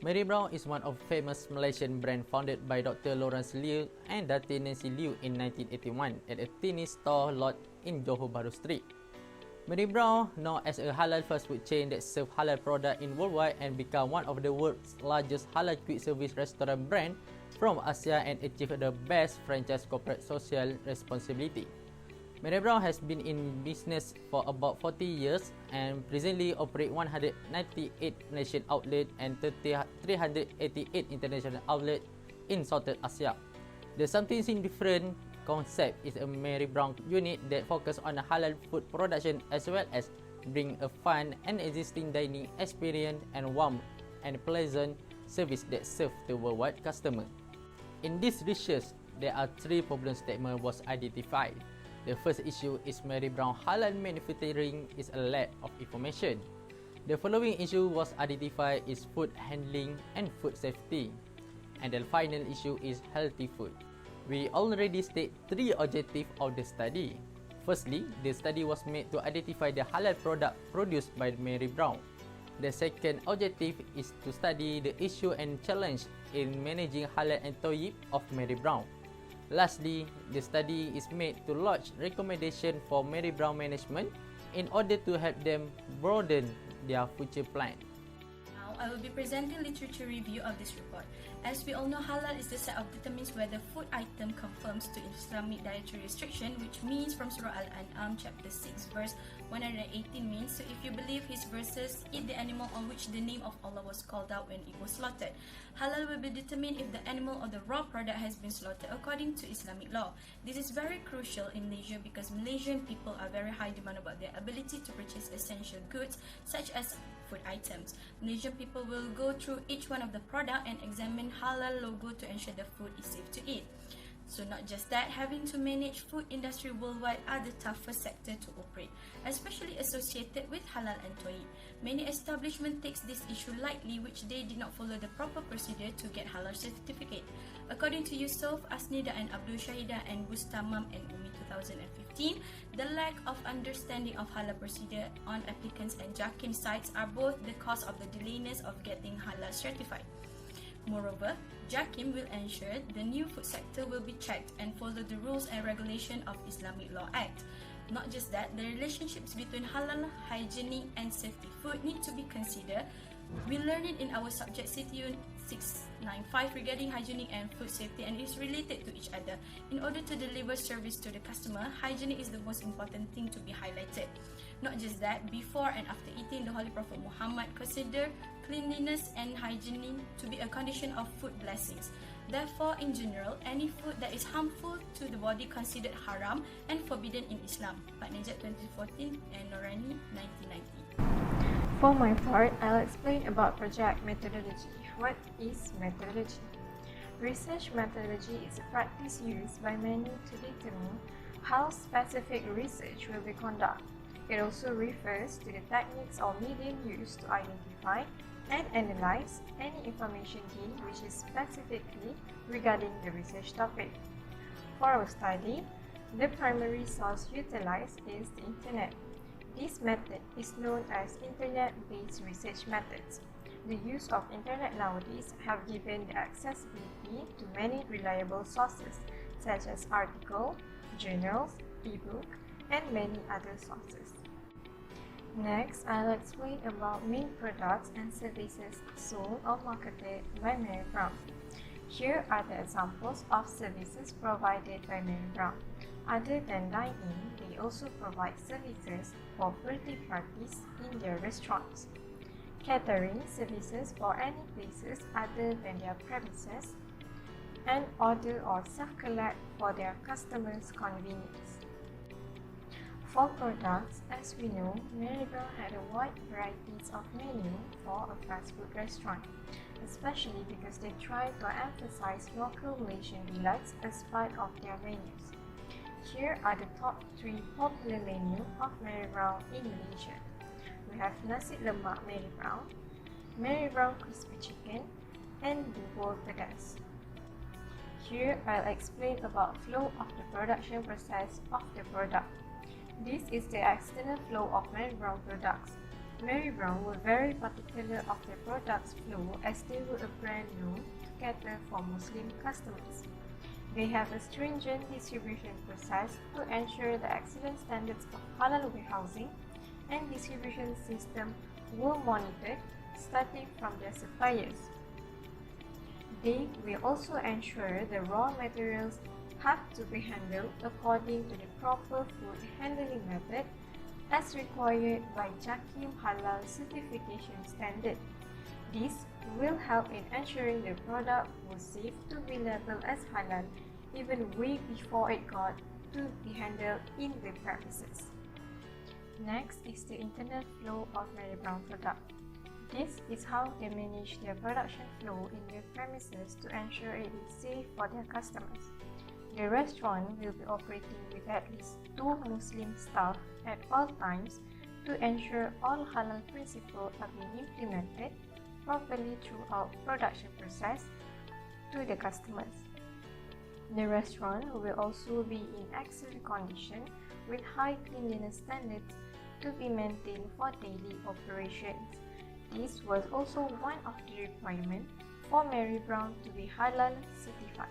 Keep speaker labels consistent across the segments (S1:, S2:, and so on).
S1: Marrybrown is one of famous Malaysian brand founded by Dr. Lawrence Liu and Datin Nancy Liu in 1981 at a tiny store lot in Johor Bahru Street. Marrybrown, known as a halal fast food chain that serves halal products in worldwide and become one of the world's largest halal quick service restaurant brand from Asia and achieved the best franchise corporate social responsibility. Marrybrown has been in business for about 40 years and presently operate 198 Malaysian outlets and 388 international outlets in Southeast Asia. The Something Different concept is a Marrybrown unit that focuses on halal food production as well as bring a fun and existing dining experience and warm and pleasant service that serve the worldwide customer. In this research, there are three problem statements was identified. The first issue is Marrybrown halal manufacturing is a lack of information. The following issue was identified is food handling and food safety. And the final issue is healthy food. We already state three objectives of the study. Firstly, the study was made to identify the halal product produced by Marrybrown. The second objective is to study the issue and challenge in managing halal employees of Marrybrown. Lastly, the study is made to launch recommendations for Marrybrown management in order to help them broaden their future plan.
S2: Now, I will be presenting literature review of this report. As we all know, halal is the set of determines whether food item conforms to Islamic dietary restriction, which means from Surah Al-An'am chapter 6 verse 118 means, so if you believe his verses, eat the animal on which the name of Allah was called out when it was slaughtered. Halal will be determined if the animal or the raw product has been slaughtered according to Islamic law. This is very crucial in Malaysia because Malaysian people are very high demand about their ability to purchase essential goods such as food items. Malaysian people will go through each one of the product and examine halal logo to ensure the food is safe to eat. So not just that, having to manage food industry worldwide are the toughest sector to operate, especially associated with halal employee. Many establishments takes this issue lightly, which they did not follow the proper procedure to get halal certificate. According to Yusuf, Asnida and Abdul Shahida and Bustamam and Umi 2015, the lack of understanding of halal procedure on applicants and JAKIM sites are both the cause of the delayness of getting halal certified. Moreover, JAKIM will ensure the new food sector will be checked and follow the rules and regulation of Islamic Law Act. Not just that, the relationships between halal, hygienic and safety food need to be considered. We learned it in our subject CTU695 regarding hygienic and food safety, and is related to each other. In order to deliver service to the customer, hygienic is the most important thing to be highlighted. Not just that, before and after eating, the Holy Prophet Muhammad considered cleanliness and hygiene to be a condition of food blessings. Therefore, in general, any food that is harmful to the body considered haram and forbidden in Islam. Pak Nejat 2014 and Norani 1990.
S3: For my part, I'll explain about project methodology. What is methodology? Research methodology is a practice used by many to determine how specific research will be conducted. It also refers to the techniques or medium used to identify and analyze any information gained which is specifically regarding the research topic. For our study, the primary source utilized is the Internet. This method is known as Internet-based research methods. The use of Internet nowadays have given the accessibility to many reliable sources such as articles, journals, e-book, and many other sources. Next, I'll explain about main products and services sold or marketed by Marrybrown. Here are the examples of services provided by Marrybrown. Other than dine-in, they also provide services for birthday parties in their restaurants, catering services for any places other than their premises, and order or self-collect for their customers' convenience. For products, as we know, Marrybrown had a wide varieties of menu for a fast food restaurant, especially because they try to emphasize local Malaysian delights as part of their menus. Here are the top 3 popular menus of Marrybrown in Malaysia. We have Nasi Lemak Marrybrown, Marrybrown Crispy Chicken, and Bubur Pedas. Here I'll explain about flow of the production process of the product. This is the external flow of Marrybrown products. Marrybrown were very particular of their product's flow as they were a brand known to cater for Muslim customers. They have a stringent distribution process to ensure the excellent standards of halal warehousing and distribution system were monitored starting from their suppliers. They will also ensure the raw materials have to be handled according to the proper food handling method as required by Jakim Halal certification standard. This will help in ensuring the product was safe to be labeled as halal even way before it got to be handled in the premises. Next is the internal flow of Marrybrown product. This is how they manage their production flow in their premises to ensure it is safe for their customers. The restaurant will be operating with at least 2 Muslim staff at all times to ensure all halal principles are being implemented properly throughout production process to the customers. The restaurant will also be in excellent condition with high cleanliness standards to be maintained for daily operations. This was also one of the requirements for Marrybrown to be halal certified.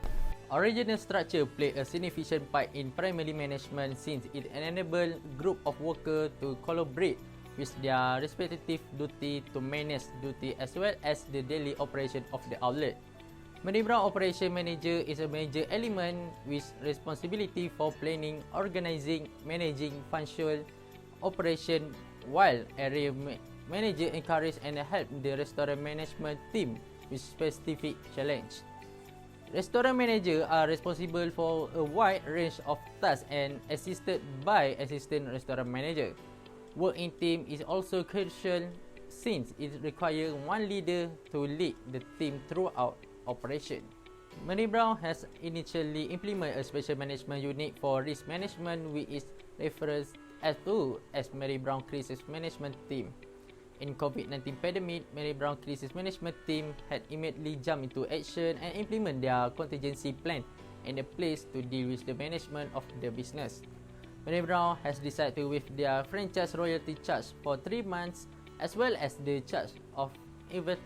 S1: Original structure played a significant part in primary management since it enabled group of workers to collaborate with their respective duty to manage duty as well as the daily operation of the outlet. Marrybrown Operation Manager is a major element with responsibility for planning, organizing, managing functional operation, while area manager encourage and help the restaurant management team with specific challenge. Restaurant managers are responsible for a wide range of tasks and assisted by assistant restaurant manager. Work in team is also crucial since it requires one leader to lead the team throughout operation. Marrybrown has initially implemented a special management unit for risk management which is referred to as Marrybrown Crisis Management Team. In COVID-19 pandemic, Marrybrown Crisis Management Team had immediately jumped into action and implement their contingency plan in place to deal with the management of the business. Marrybrown has decided to waive their franchise royalty charge for 3 months as well as the charge of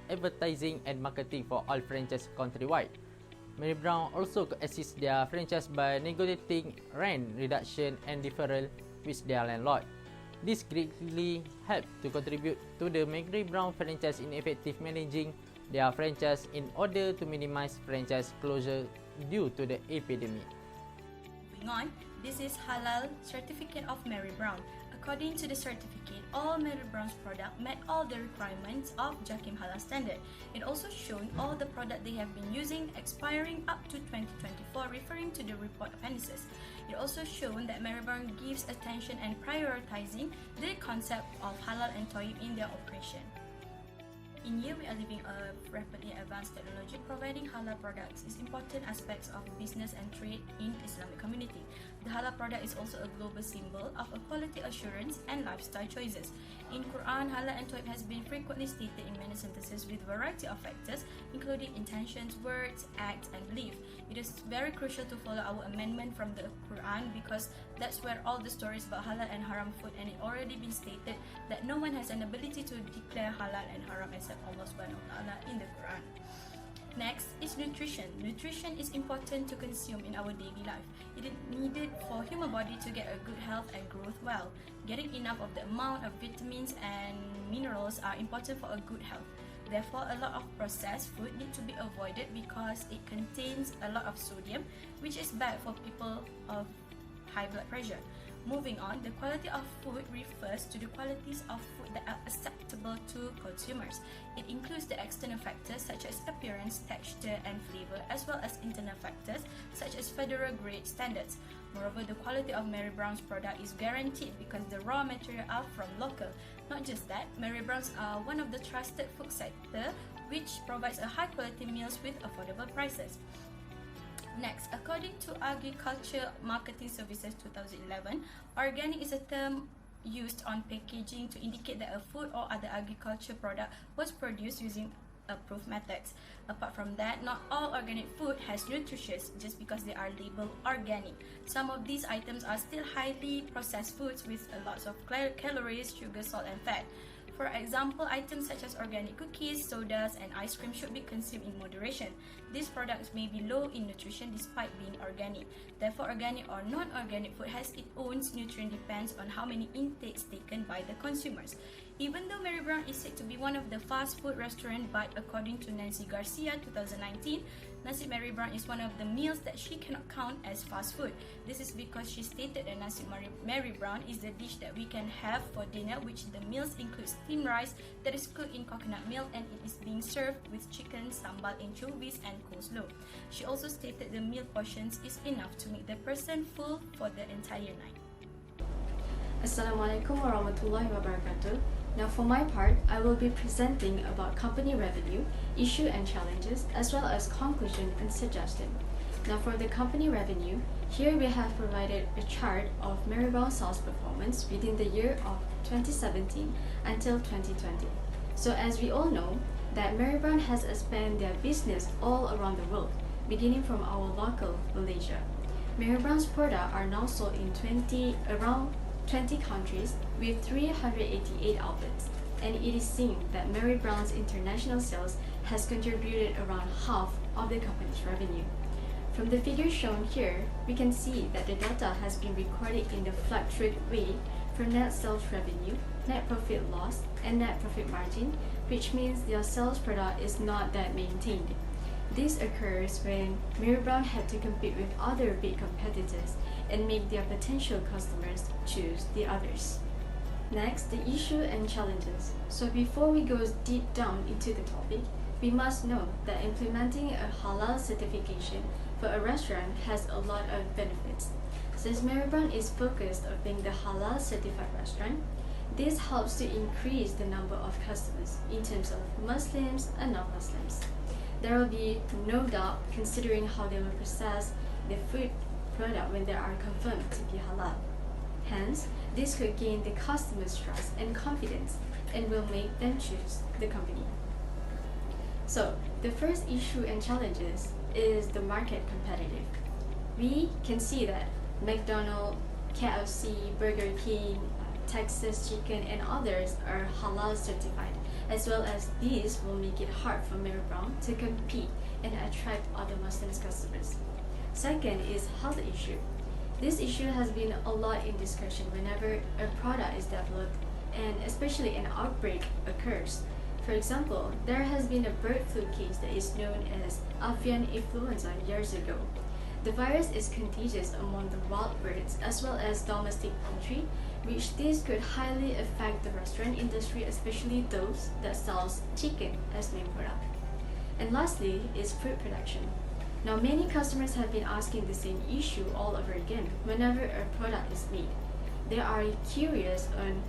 S1: advertising and marketing for all franchises countrywide. Marrybrown also assists their franchise by negotiating rent reduction and deferral with their landlord. This greatly helped to contribute to the Marrybrown franchise in effective managing their franchise in order to minimize franchise closure due to the epidemic.
S2: Moving on, this is Halal Certificate of Marrybrown. According to the certificate, all Marrybrown's product met all the requirements of Jakim Halal standard. It also shown all the product they have been using expiring up to 2024 referring to the report appendices. It also shown that Marrybrown gives attention and prioritizing the concept of halal and toyib in their operation. In here, we are living a rapidly advanced technology. Providing halal products is important aspects of business and trade in Islamic community. The halal product is also a global symbol of a quality assurance and lifestyle choices. In Quran, halal and toyib has been frequently stated in many sentences with variety of factors, including intentions, words, acts, and belief. It is very crucial to follow our amendment from the Quran because that's where all the stories about halal and haram food, and it already been stated that no one has an ability to declare halal and haram except Allah subhanahu wa ta'ala in the Quran. Next is nutrition. Nutrition is important to consume in our daily life. It is needed for human body to get a good health and growth well. Getting enough of the amount of vitamins and minerals are important for a good health. Therefore, a lot of processed food need to be avoided because it contains a lot of sodium, which is bad for people of high blood pressure. Moving on, the quality of food refers to the qualities of food that are acceptable to consumers. It includes the external factors such as appearance, texture, and flavor, as well as internal factors such as federal grade standards. Moreover, the quality of Marrybrown's product is guaranteed because the raw material are from local. Not just that, Marrybrown's are one of the trusted food sector which provides a high quality meals with affordable prices. Next, according to Agriculture Marketing Services 2011, organic is a term used on packaging to indicate that a food or other agriculture product was produced using approved methods. Apart from that, not all organic food has nutritious just because they are labeled organic. Some of these items are still highly processed foods with a lot of calories, sugar, salt, and fat. For example, items such as organic cookies, sodas, and ice cream should be consumed in moderation. These products may be low in nutrition despite being organic. Therefore, organic or non-organic food has its own nutrient depends on how many intakes taken by the consumers. Even though Marrybrown is said to be one of the fast food restaurants, but according to Nancy Garcia 2019, Nasi Marrybrown is one of the meals that she cannot count as fast food. This is because she stated that Nasi Marrybrown is the dish that we can have for dinner, which the meals include steamed rice that is cooked in coconut milk, and it is being served with chicken, sambal, anchovies, and coleslaw. She also stated the meal portions is enough to make the person full for the entire night.
S4: Assalamualaikum warahmatullahi wabarakatuh. Now for my part, I will be presenting about company revenue, issue and challenges, as well as conclusion and suggestion. Now for the company revenue, here we have provided a chart of Marrybrown sales performance within the year of 2017 until 2020. So as we all know, that Marrybrown has expanded their business all around the world, beginning from our local Malaysia. Marrybrown's products are now sold in around 20 countries with 388 outlets, and it is seen that Marrybrown's international sales has contributed around half of the company's revenue. From the figures shown here, we can see that the data has been recorded in the fluctuated way for net sales revenue, net profit loss, and net profit margin, which means their sales product is not that maintained. This occurs when Marrybrown had to compete with other big competitors and make their potential customers choose the others. Next, the issue and challenges. So before we go deep down into the topic, we must know that implementing a halal certification for a restaurant has a lot of benefits. Since Marrybrown is focused on being the halal certified restaurant, this helps to increase the number of customers in terms of Muslims and non-Muslims. There will be no doubt considering how they will process the food product when they are confirmed to be halal. Hence, this could gain the customers' trust and confidence and will make them choose the company. So, the first issue and challenges is the market competitive. We can see that McDonald's, KFC, Burger King, Texas Chicken, and others are halal certified, as well as these will make it hard for Marrybrown to compete and attract other Muslim customers. Second is health issue. This issue has been a lot in discussion whenever a product is developed and especially an outbreak occurs. For example, there has been a bird flu case that is known as avian influenza years ago. The virus is contagious among the wild birds as well as domestic poultry, which this could highly affect the restaurant industry, especially those that sells chicken as main product. And lastly is food production. Now many customers have been asking the same issue all over again whenever a product is made. They are curious on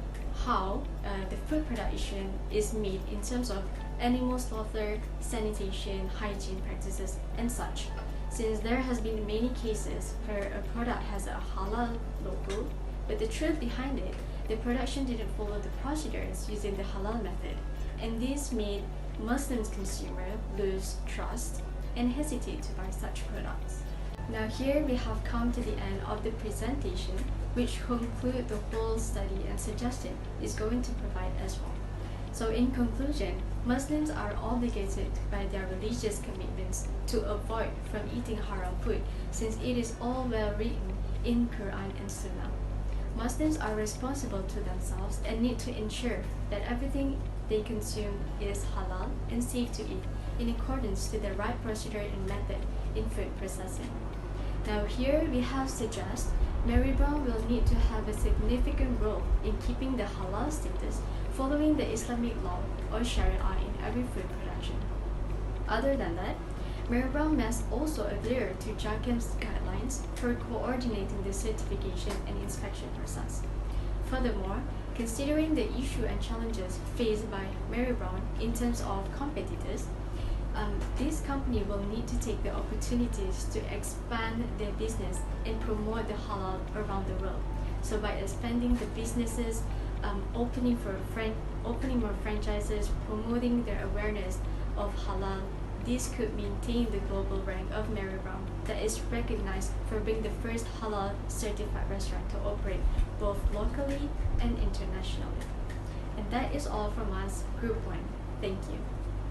S4: how the food production is made in terms of animal slaughter, sanitation, hygiene practices, and such. Since there has been many cases where a product has a halal logo, but the truth behind it, the production didn't follow the procedures using the halal method, and this made Muslim consumers lose trust and hesitate to buy such products. Now here we have come to the end of the presentation, which conclude the whole study and suggestion is going to provide as well. So in conclusion, Muslims are obligated by their religious commitments to avoid from eating haram food, since it is all well written in Quran and Sunnah. Muslims are responsible to themselves and need to ensure that everything they consume is halal and safe to eat in accordance to the right procedure and method in food processing. Now here we have suggest Marrybrown will need to have a significant role in keeping the halal status following the Islamic law or Sharia in every food production. Other than that, Marrybrown must also adhere to JAKIM's guidelines for coordinating the certification and inspection process. Furthermore, considering the issue and challenges faced by Marrybrown in terms of competitors, this company will need to take the opportunities to expand their business and promote the halal around the world. So by expanding the businesses, opening more franchises, promoting their awareness of halal, this could maintain the global rank of Marrybrown that is recognized for being the first halal certified restaurant to operate both locally and internationally. And that is all from us, Group 1. Thank you.